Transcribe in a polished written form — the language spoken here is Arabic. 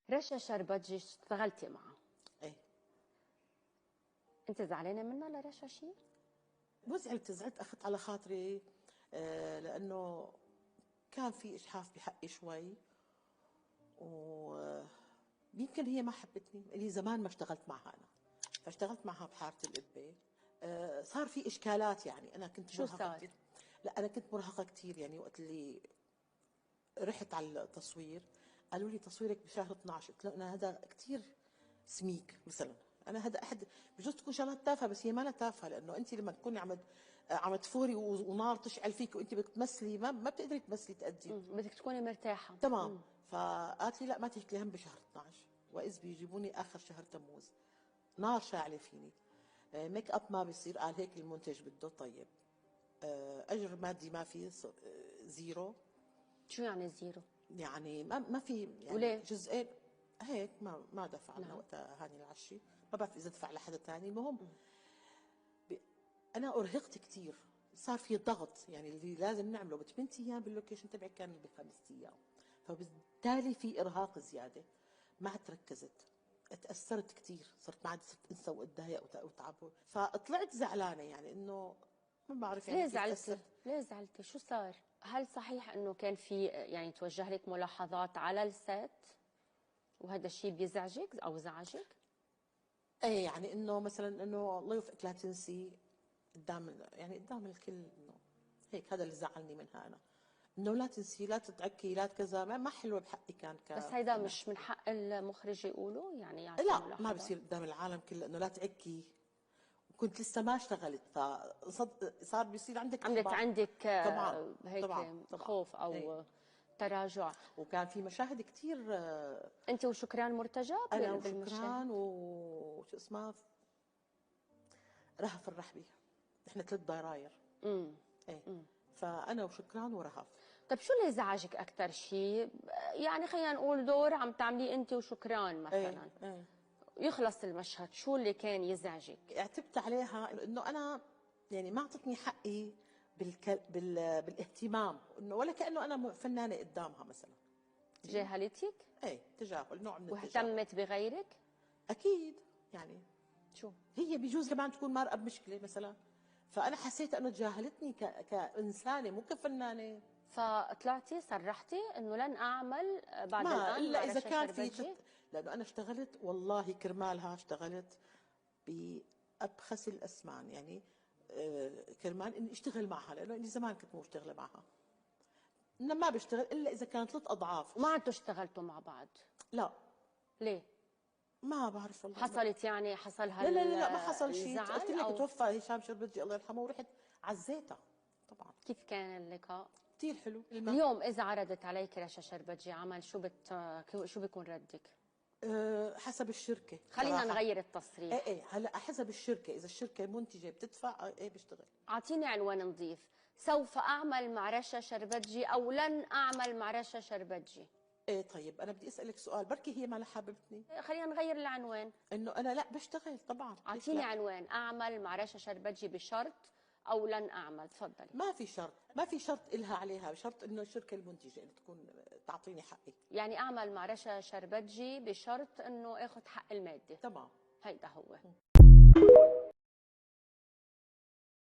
رشا شربتجي اشتغلتي معها. ايه. انت زعلانه منها لرشا شيء؟ مو زعلت اخذت على خاطري لانه كان في اجحاف بحقي شوي، ويمكن هي ما حبتني، لي زمان ما اشتغلت معها انا، فاشتغلت معها بحاره القبه. صار في اشكالات، يعني انا كنت شو مرهقه صار؟ كثير. لا انا كنت مرهقه كثير، يعني وقت اللي رحت على التصوير قالوا لي تصويرك بشهر 12، قلت لهم انا هذا كثير سميك مثلا. انا هذا احد بجوز تكون شغلات تافهه، بس هي ما تافهه، لانه انت لما تكوني عم تفوري ونار تشعل فيك وانت بدك تمثلي ما بتقدري تمثلي تأدي. بدك تكوني مرتاحه. تمام. فقالت لي لا ما تهكلي هم بشهر 12، واذ بيجيبوني اخر شهر تموز نار شاعله فيني. ميك اب ما بيصير، قال هيك المنتج بده. طيب اجر مادي ما في، زيرو. شو يعني زيرو؟ يعني ما في، يعني وليه؟ جزئين هيك ما دفع لنا وقتها هاني العشي، ما بعرف اذا دفع لحدا ثاني. المهم انا ارهقت كثير، صار في ضغط، يعني اللي لازم نعمله ب8 ايام باللوكيشن تبعي كان ب5 ايام، فبالتالي في ارهاق زياده. ما عاد ركزت، تاثرت كثير، صرت ما عاد صرت انسى واتضايق وتعب، فطلعت زعلانه، يعني انه ما بعرف يعني ليه كيف زعلتي؟ تاثرت. ليه زعلتي؟ شو صار؟ هل صحيح انه كان في يعني توجه لك ملاحظات على السيت وهذا الشيء بيزعجك او زعجك؟ ايه، يعني انه مثلا انه الله يوفقك لا تنسي قدام، يعني قدام الكل، انه هيك هذا اللي زعلني منها انا، انه لا تنسي، لا تتعكي، لا كذا، ما حلوه بحقي كان بس هيدا كفنان. مش من حق المخرج يقولوا، يعني يعطي لا ما ملاحظات؟ بصير قدام العالم كله انه لا تعكي، وكنت لسه ما اشتغلت، صار بيصير عندك عملت احباط. عندك طبعا هيك طبعا. خوف ايه. او تراجع؟ وكان في مشاهد كثير. انت وشكران مرتجى انا بالمشاهد؟ وشكران وشو اسمها رهف الرحبي، احنا 3 ضراير. ايه. فانا وشكران ورهف. طيب شو اللي زعجك اكثر شيء؟ يعني خلينا نقول دور عم تعمليه انت وشكران مثلا، ايه. يخلص المشهد، شو اللي كان يزعجك؟ اعتبت عليها انه انا يعني ما اعطتني حقي بالاهتمام، انه ولا كانه انا فنانه قدامها مثلا. جاهلتك؟ ايه، تجاهل، نوع من التجاهل. واهتمت بغيرك؟ اكيد. يعني شو؟ هي بجوز كمان تكون مارقه بمشكله مثلا، فانا حسيت انه تجاهلتني كانسانه مو كفنانه. فطلعتي صرحتي انه لن اعمل بعد ما الان الا مع اذا رشا كان في شربتجي؟ لانه انا اشتغلت والله كرمالها، اشتغلت بأبخس الأسمان، يعني كرمال إني أشتغل معها، لأنه إني زمان كنت مو مشتغلة معها. إنما ما بشتغل إلا إذا كانت 3 أضعاف. وما عدتوا اشتغلتوا مع بعض؟ لا ليه؟ ما بعرف والله. حصلت يعني حصل لا ما حصل شيء، قلت الزعل لك او توفى هشام شربتجي الله يرحمه، ورحت عزيتها. طبعا كيف كان اللقاء؟ كثير حلو. اليوم اذا عرضت عليك رشا شربتجي عمل، شو بيكون ردك؟ حسب الشركة خلينا صراحة. نغير ايه التصريح. ايه، هلا حسب الشركة، إذا الشركة منتجة بتدفع ايه بشتغل. اعطيني عنوان نظيف: سوف اعمل مع رشا شربتجي او لن اعمل مع رشا شربتجي. ايه طيب أنا بدي أسألك سؤال، بركي هي ما حاببتني. خلينا نغير العنوان. إنه أنا لا بشتغل طبعا، ليش اعطيني لا؟ عنوان: اعمل مع رشا شربتجي بشرط او لن اعمل. تفضلي. ما في شرط، ما في شرط إلها عليها، شرط إنه الشركة المنتجة اللي تكون تعطيني حقي. يعني اعمل مع رشا شربتجي بشرط انه اخذ حق المادي. تمام. هيدا هو.